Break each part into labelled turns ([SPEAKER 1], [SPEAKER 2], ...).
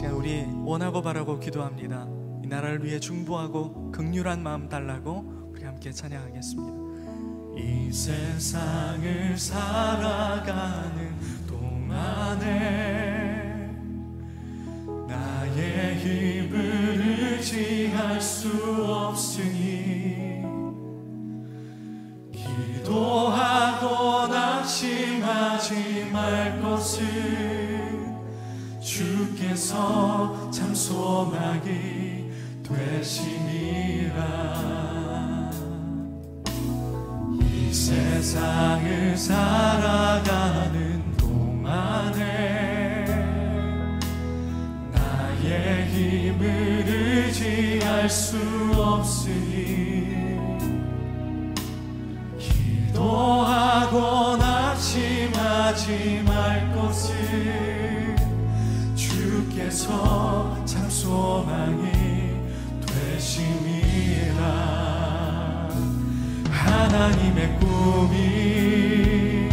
[SPEAKER 1] 시간 우리 원하고 바라고 기도합니다. 이 나라를 위해 중보하고 긍휼한 마음 달라고 우리 함께 찬양하겠습니다. 이 세상을 살아가는 동안에 나의 힘을 의지할 수 없으니 기도하고 낙심하지 말 것을 주께서 참 소망이 되시니라. 이 세상을 살아가는 동안에 나의 힘을 의지할 수 없으니 기도하고 낙심하지 말 것을 주께서 참 소망이 되심이라. 하나님의 꿈이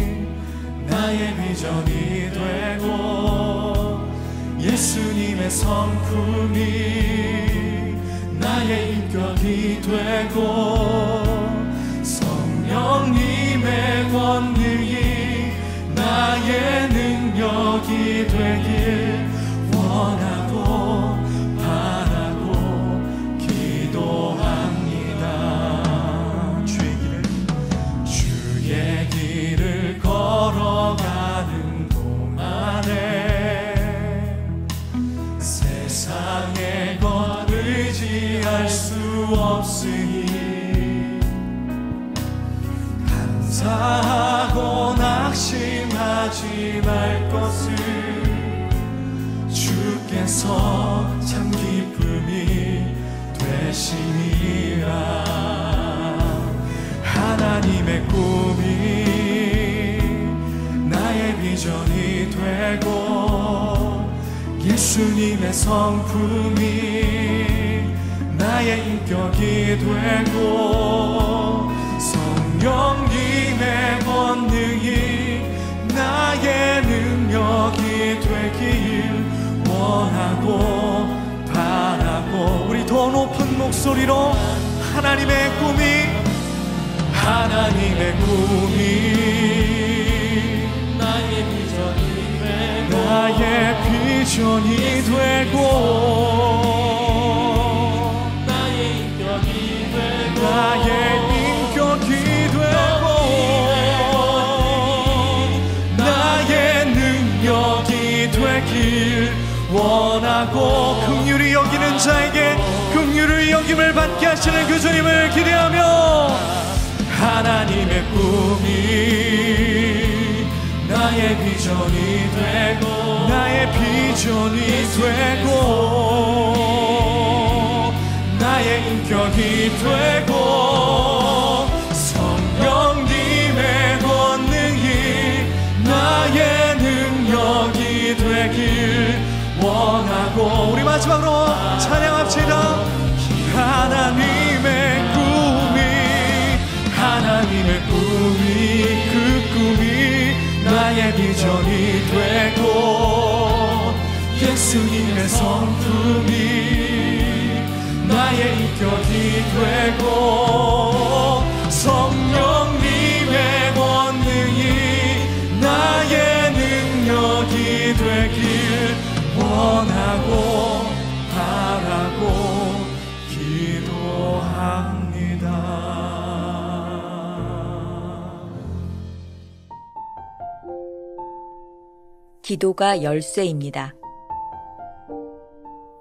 [SPEAKER 1] 나의 비전이 되고 예수님의 성품이 나의 인격이 되고 성령님의 권능이 나의 능력이 되길 원하고 바라고 기도합니다. 주의 길을 걸어가는 동안에 세상의 것 의지할 수 없으니 감사하고 낙심하지 말 것을 주께서 참 기쁨이 되시니라. 하나님의 꿈이 나의 비전이 되고 예수님의 성품이 나의 인격이 되고 성령님의 권능이 나의 능력이 되길 원하고 바라고 우리 더 높은 목소리로 하나님의 꿈이 나의 비전이 되고 나의 인격이 되고 나의 능력이 되길 원하고 긍휼히 여기는 자에게 긍휼을 여김을 받게 하시는 그 주님을 기대하며 하나님의 꿈이 나의 비전이 되고 나의 인격이 되고 성령님의 권능이 나의 능력이 되길 원하고 우리 마지막으로 찬양합시다. 하나님의 꿈이 그 꿈이 나의 비전이 되고 예수님의 성품이 나의 인격이 되고 성령님의 권능이 나의 능력이 되길 원하고 바라고 기도합니다.
[SPEAKER 2] 기도가 열쇠입니다.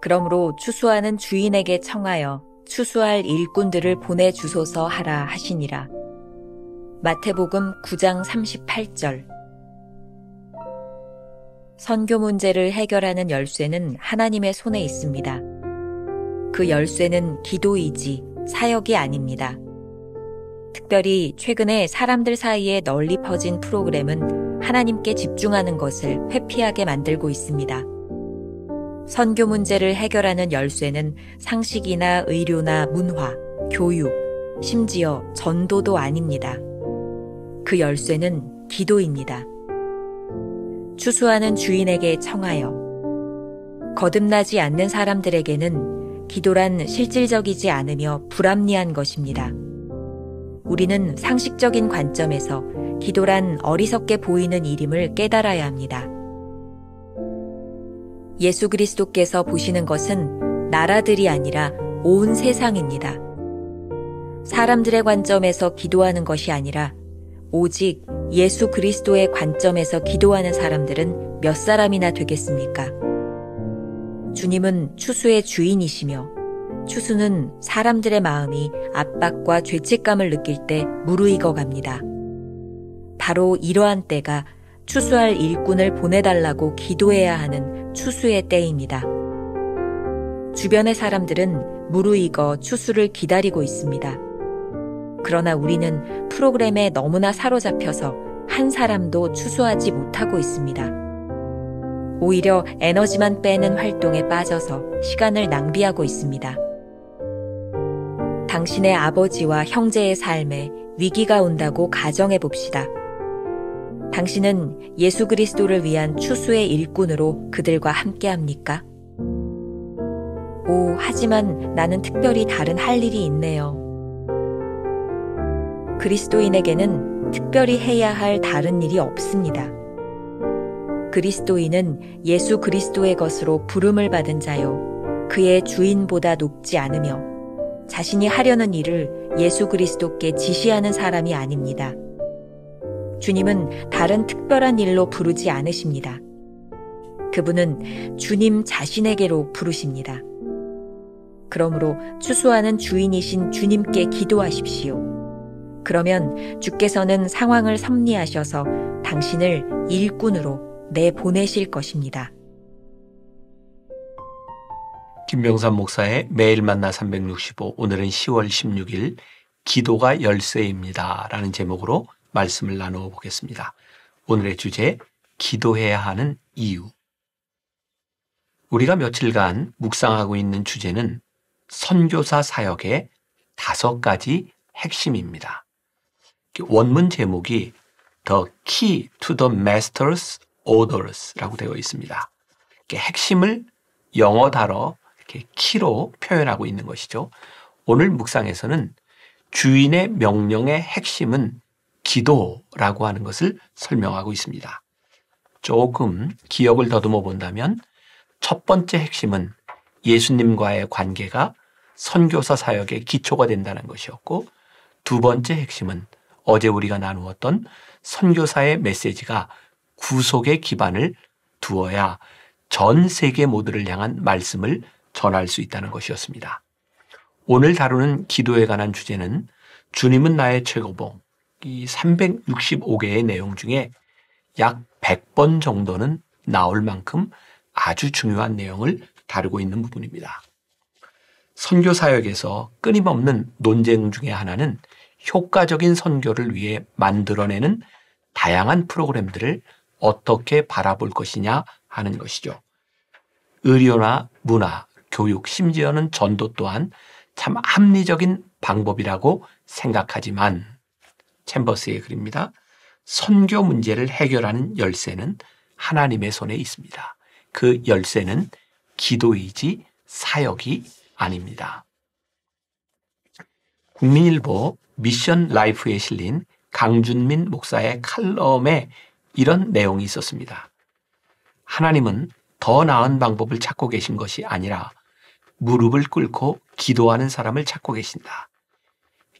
[SPEAKER 2] 그러므로 추수하는 주인에게 청하여 추수할 일꾼들을 보내주소서 하라 하시니라. 마태복음 9장 38절. 선교 문제를 해결하는 열쇠는 하나님의 손에 있습니다. 그 열쇠는 기도이지 사역이 아닙니다. 특별히 최근에 사람들 사이에 널리 퍼진 프로그램은 하나님께 집중하는 것을 회피하게 만들고 있습니다. 선교 문제를 해결하는 열쇠는 상식이나 의료나 문화, 교육, 심지어 전도도 아닙니다. 그 열쇠는 기도입니다. 추수하는 주인에게 청하여 거듭나지 않는 사람들에게는 기도란 실질적이지 않으며 불합리한 것입니다. 우리는 상식적인 관점에서 기도란 어리석게 보이는 일임을 깨달아야 합니다. 예수 그리스도께서 보시는 것은 나라들이 아니라 온 세상입니다. 사람들의 관점에서 기도하는 것이 아니라 오직 예수 그리스도의 관점에서 기도하는 사람들은 몇 사람이나 되겠습니까? 주님은 추수의 주인이시며 추수는 사람들의 마음이 압박과 죄책감을 느낄 때 무르익어 갑니다. 바로 이러한 때가 추수할 일꾼을 보내달라고 기도해야 하는 추수의 때입니다. 주변의 사람들은 무르익어 추수를 기다리고 있습니다. 그러나 우리는 프로그램에 너무나 사로잡혀서 한 사람도 추수하지 못하고 있습니다. 오히려 에너지만 빼는 활동에 빠져서 시간을 낭비하고 있습니다. 당신의 아버지와 형제의 삶에 위기가 온다고 가정해 봅시다. 당신은 예수 그리스도를 위한 추수의 일꾼으로 그들과 함께 합니까? 하지만 나는 특별히 다른 할 일이 있네요. 그리스도인에게는 특별히 해야 할 다른 일이 없습니다. 그리스도인은 예수 그리스도의 것으로 부름을 받은 자요. 그의 주인보다 높지 않으며 자신이 하려는 일을 예수 그리스도께 지시하는 사람이 아닙니다. 주님은 다른 특별한 일로 부르지 않으십니다. 그분은 주님 자신에게로 부르십니다. 그러므로 추수하는 주인이신 주님께 기도하십시오. 그러면 주께서는 상황을 섭리하셔서 당신을 일꾼으로 내보내실 것입니다.
[SPEAKER 3] 김병삼 목사의 매일 만나 365, 오늘은 10월 16일 기도가 열쇠입니다 라는 제목으로 말씀을 나누어 보겠습니다. 오늘의 주제, 기도해야 하는 이유. 우리가 며칠간 묵상하고 있는 주제는 선교사 사역의 5가지 핵심입니다. 원문 제목이 The Key to the Master's Orders라고 되어 있습니다. 핵심을 영어 단어 이렇게 키로 표현하고 있는 것이죠. 오늘 묵상에서는 주인의 명령의 핵심은 기도라고 하는 것을 설명하고 있습니다. 조금 기억을 더듬어 본다면 첫 번째 핵심은 예수님과의 관계가 선교사 사역의 기초가 된다는 것이었고, 두 번째 핵심은 어제 우리가 나누었던 선교사의 메시지가 구속의 기반을 두어야 전 세계 모두를 향한 말씀을 전할 수 있다는 것이었습니다. 오늘 다루는 기도에 관한 주제는 주님은 나의 최고봉, 이 365개의 내용 중에 약 100번 정도는 나올 만큼 아주 중요한 내용을 다루고 있는 부분입니다. 선교 사역에서 끊임없는 논쟁 중에 하나는 효과적인 선교를 위해 만들어내는 다양한 프로그램들을 어떻게 바라볼 것이냐 하는 것이죠. 의료나 문화, 교육, 심지어는 전도 또한 참 합리적인 방법이라고 생각하지만, 챔버스의 글입니다. 선교 문제를 해결하는 열쇠는 하나님의 손에 있습니다. 그 열쇠는 기도이지 사역이 아닙니다. 국민일보 미션 라이프에 실린 강준민 목사의 칼럼에 이런 내용이 있었습니다. 하나님은 더 나은 방법을 찾고 계신 것이 아니라 무릎을 꿇고 기도하는 사람을 찾고 계신다.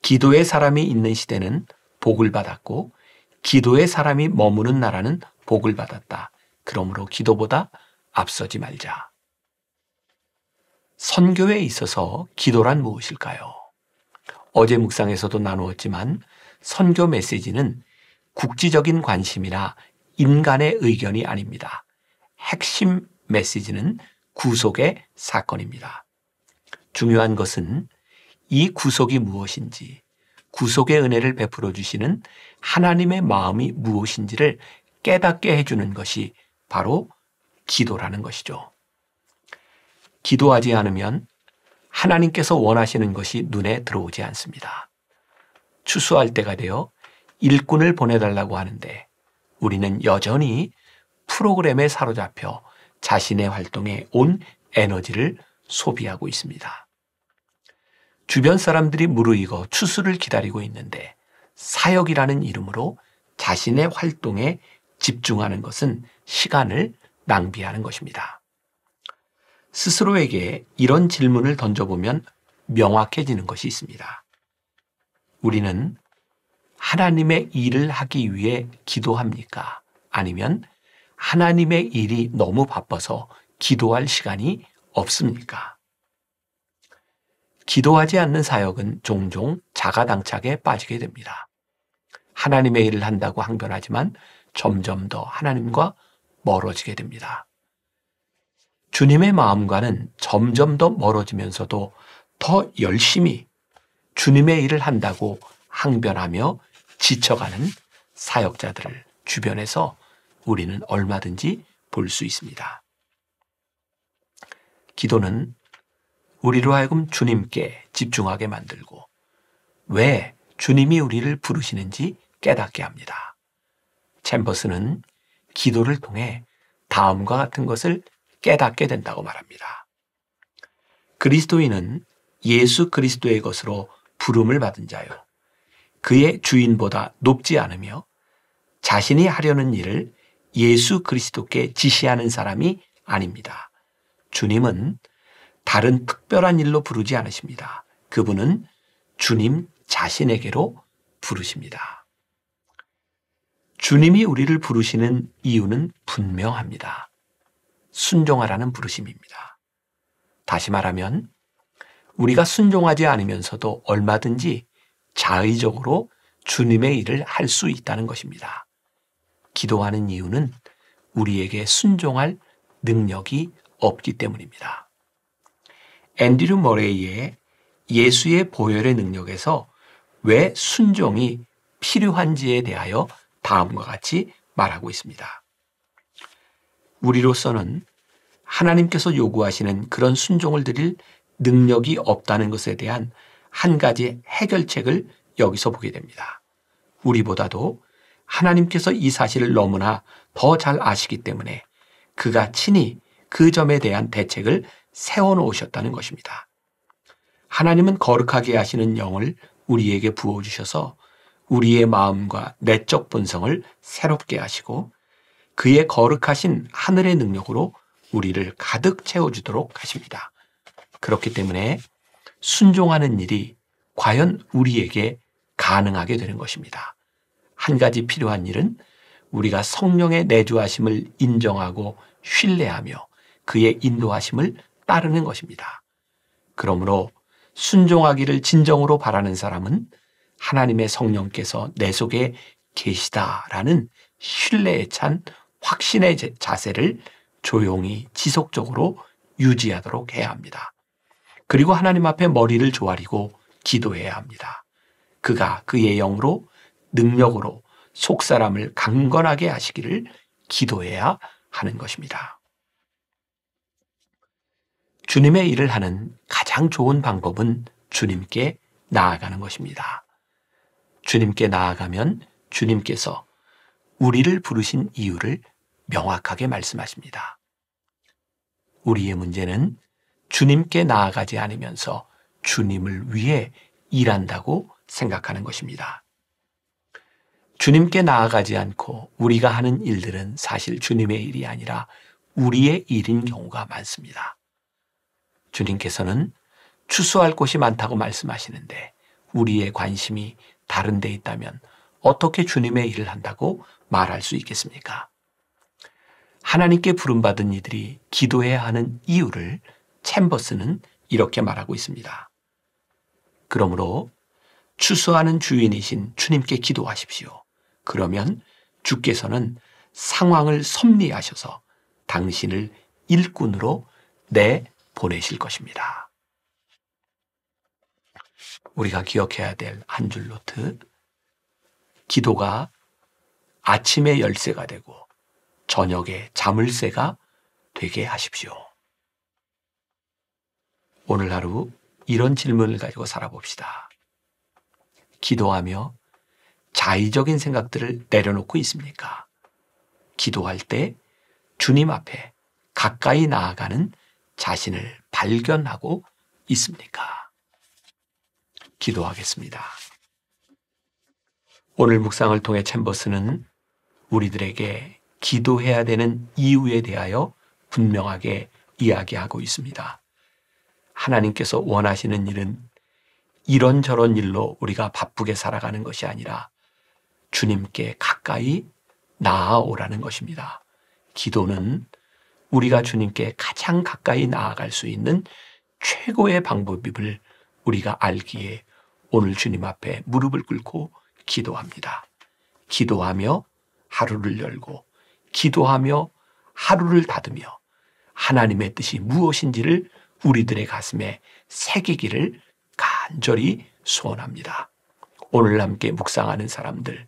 [SPEAKER 3] 기도의 사람이 있는 시대는 복을 받았고 기도의 사람이 머무는 나라는 복을 받았다. 그러므로 기도보다 앞서지 말자. 선교에 있어서 기도란 무엇일까요? 어제 묵상에서도 나누었지만 선교 메시지는 국지적인 관심이나 인간의 의견이 아닙니다. 핵심 메시지는 구속의 사건입니다. 중요한 것은 이 구속이 무엇인지, 구속의 은혜를 베풀어 주시는 하나님의 마음이 무엇인지를 깨닫게 해주는 것이 바로 기도라는 것이죠. 기도하지 않으면 하나님께서 원하시는 것이 눈에 들어오지 않습니다. 추수할 때가 되어 일꾼을 보내달라고 하는데 우리는 여전히 프로그램에 사로잡혀 자신의 활동에 온 에너지를 소비하고 있습니다. 주변 사람들이 무르익어 추수를 기다리고 있는데 사역이라는 이름으로 자신의 활동에 집중하는 것은 시간을 낭비하는 것입니다. 스스로에게 이런 질문을 던져보면 명확해지는 것이 있습니다. 우리는 하나님의 일을 하기 위해 기도합니까? 아니면 하나님의 일이 너무 바빠서 기도할 시간이 없습니까? 기도하지 않는 사역은 종종 자가당착에 빠지게 됩니다. 하나님의 일을 한다고 항변하지만 점점 더 하나님과 멀어지게 됩니다. 주님의 마음과는 점점 더 멀어지면서도 더 열심히 주님의 일을 한다고 항변하며 지쳐가는 사역자들을 주변에서 우리는 얼마든지 볼 수 있습니다. 기도는 우리로 하여금 주님께 집중하게 만들고 왜 주님이 우리를 부르시는지 깨닫게 합니다. 챔버스는 기도를 통해 다음과 같은 것을 깨닫게 된다고 말합니다. 그리스도인은 예수 그리스도의 것으로 부름을 받은 자요. 그의 주인보다 높지 않으며 자신이 하려는 일을 예수 그리스도께 지시하는 사람이 아닙니다. 주님은 다른 특별한 일로 부르지 않으십니다. 그분은 주님 자신에게로 부르십니다. 주님이 우리를 부르시는 이유는 분명합니다. 순종하라는 부르심입니다. 다시 말하면 우리가 순종하지 않으면서도 얼마든지 자의적으로 주님의 일을 할 수 있다는 것입니다. 기도하는 이유는 우리에게 순종할 능력이 없기 때문입니다. 앤드류 머레이의 예수의 보혈의 능력에서 왜 순종이 필요한지에 대하여 다음과 같이 말하고 있습니다. 우리로서는 하나님께서 요구하시는 그런 순종을 드릴 능력이 없다는 것에 대한 한 가지 해결책을 여기서 보게 됩니다. 우리보다도 하나님께서 이 사실을 너무나 더 잘 아시기 때문에 그가 친히 그 점에 대한 대책을 세워놓으셨다는 것입니다. 하나님은 거룩하게 하시는 영을 우리에게 부어주셔서 우리의 마음과 내적 본성을 새롭게 하시고 그의 거룩하신 하늘의 능력으로 우리를 가득 채워주도록 하십니다. 그렇기 때문에 순종하는 일이 과연 우리에게 가능하게 되는 것입니다. 한 가지 필요한 일은 우리가 성령의 내주하심을 인정하고 신뢰하며 그의 인도하심을 따르는 것입니다. 그러므로 순종하기를 진정으로 바라는 사람은 하나님의 성령께서 내 속에 계시다라는 신뢰에 찬 확신의 자세를 조용히 지속적으로 유지하도록 해야 합니다. 그리고 하나님 앞에 머리를 조아리고 기도해야 합니다. 그가 그의 영으로 능력으로 속사람을 강건하게 하시기를 기도해야 하는 것입니다. 주님의 일을 하는 가장 좋은 방법은 주님께 나아가는 것입니다. 주님께 나아가면 주님께서 우리를 부르신 이유를 명확하게 말씀하십니다. 우리의 문제는 주님께 나아가지 않으면서 주님을 위해 일한다고 생각하는 것입니다. 주님께 나아가지 않고 우리가 하는 일들은 사실 주님의 일이 아니라 우리의 일인 경우가 많습니다. 주님께서는 추수할 곳이 많다고 말씀하시는데 우리의 관심이 다른 데 있다면 어떻게 주님의 일을 한다고 말할 수 있겠습니까? 하나님께 부름받은 이들이 기도해야 하는 이유를 챔버스는 이렇게 말하고 있습니다. 그러므로 추수하는 주인이신 주님께 기도하십시오. 그러면 주께서는 상황을 섭리하셔서 당신을 일꾼으로 내보내실 것입니다. 우리가 기억해야 될 한 줄 노트. 기도가 아침의 열쇠가 되고 저녁에 자물쇠가 되게 하십시오. 오늘 하루 이런 질문을 가지고 살아봅시다. 기도하며 자의적인 생각들을 내려놓고 있습니까? 기도할 때 주님 앞에 가까이 나아가는 자신을 발견하고 있습니까? 기도하겠습니다. 오늘 묵상을 통해 챔버스는 우리들에게 기도해야 되는 이유에 대하여 분명하게 이야기하고 있습니다. 하나님께서 원하시는 일은 이런저런 일로 우리가 바쁘게 살아가는 것이 아니라 주님께 가까이 나아오라는 것입니다. 기도는 우리가 주님께 가장 가까이 나아갈 수 있는 최고의 방법임을 우리가 알기에 오늘 주님 앞에 무릎을 꿇고 기도합니다. 기도하며 하루를 열고 기도하며 하루를 닫으며 하나님의 뜻이 무엇인지를 우리들의 가슴에 새기기를 간절히 소원합니다. 오늘 함께 묵상하는 사람들,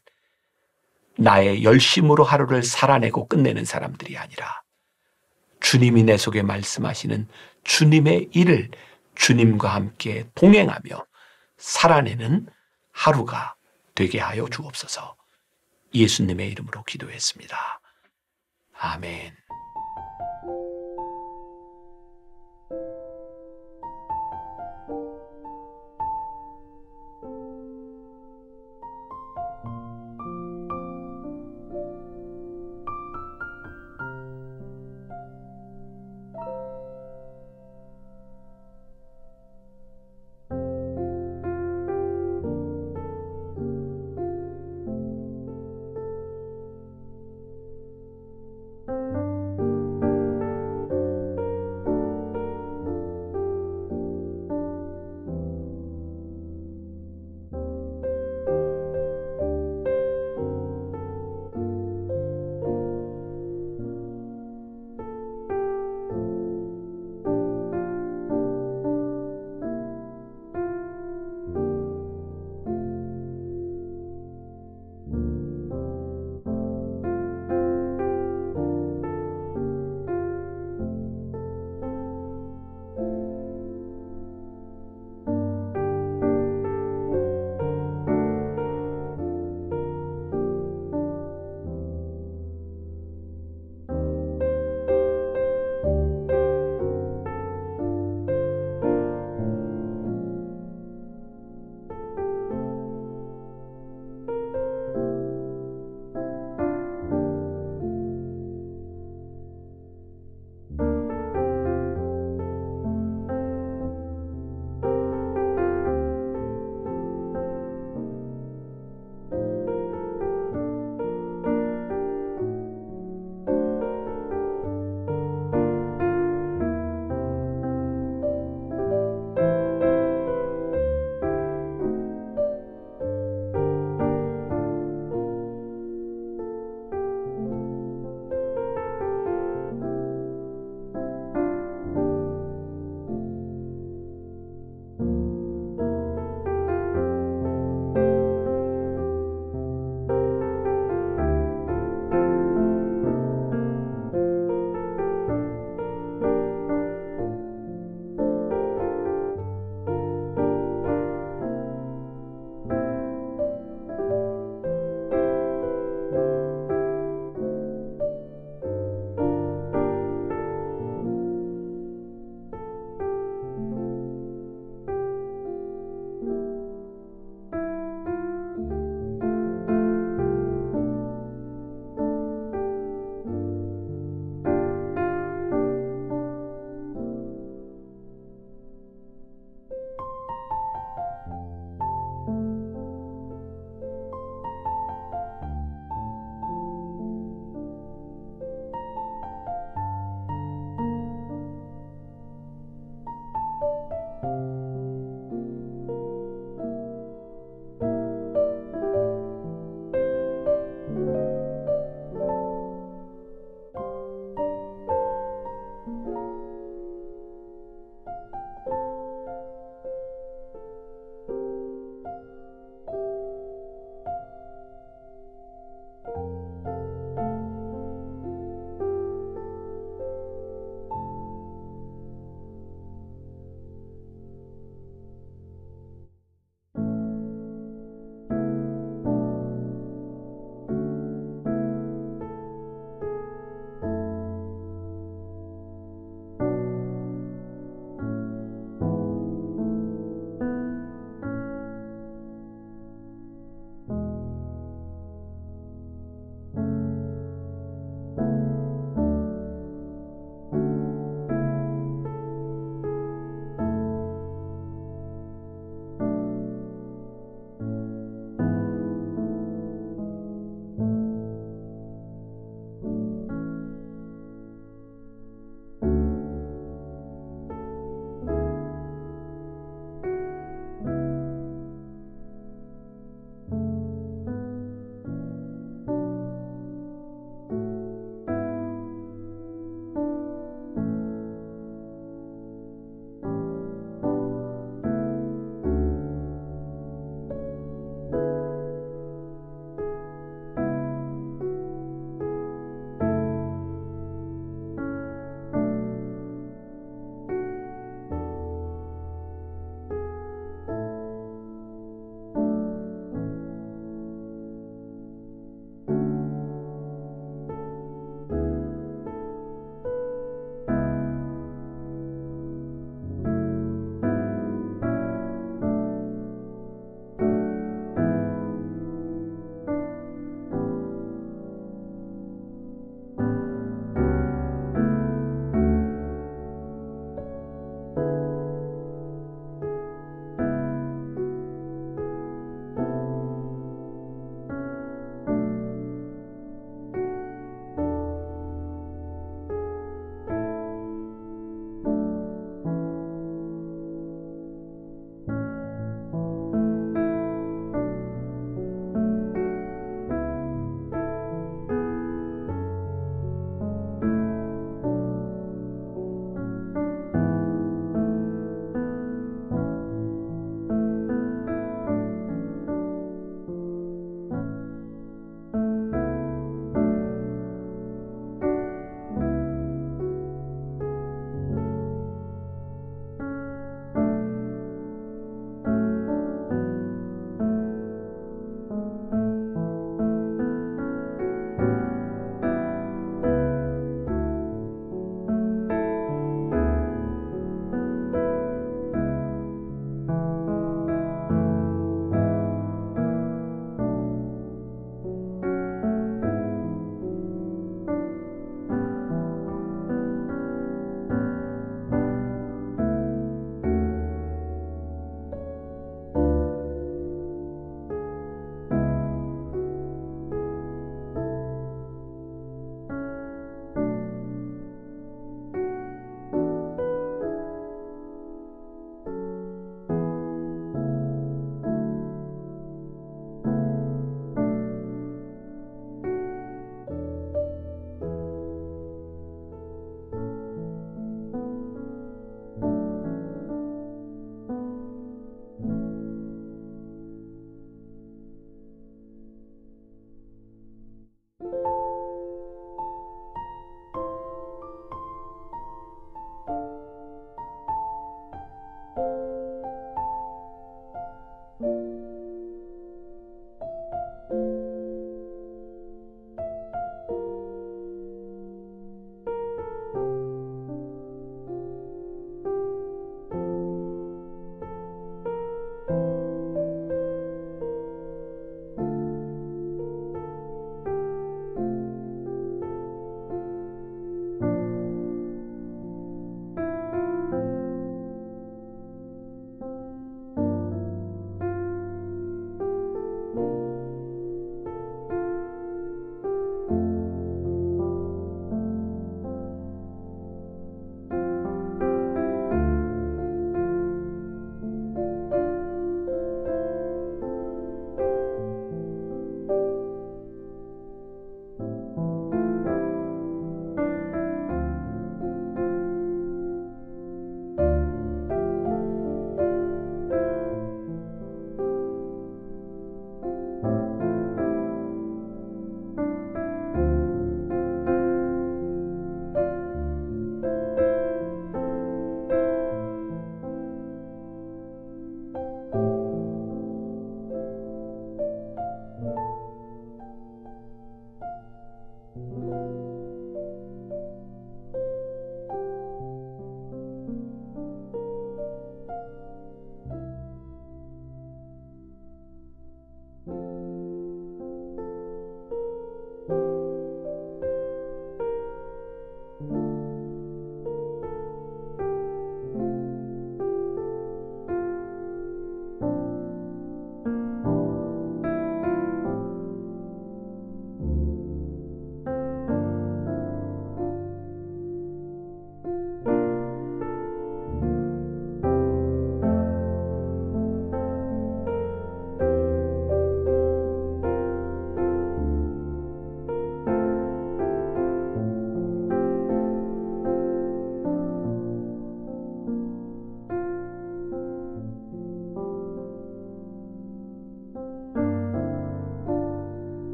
[SPEAKER 3] 나의 열심으로 하루를 살아내고 끝내는 사람들이 아니라 주님이 내 속에 말씀하시는 주님의 일을 주님과 함께 동행하며 살아내는 하루가 되게 하여 주옵소서. 예수님의 이름으로 기도했습니다. 아멘.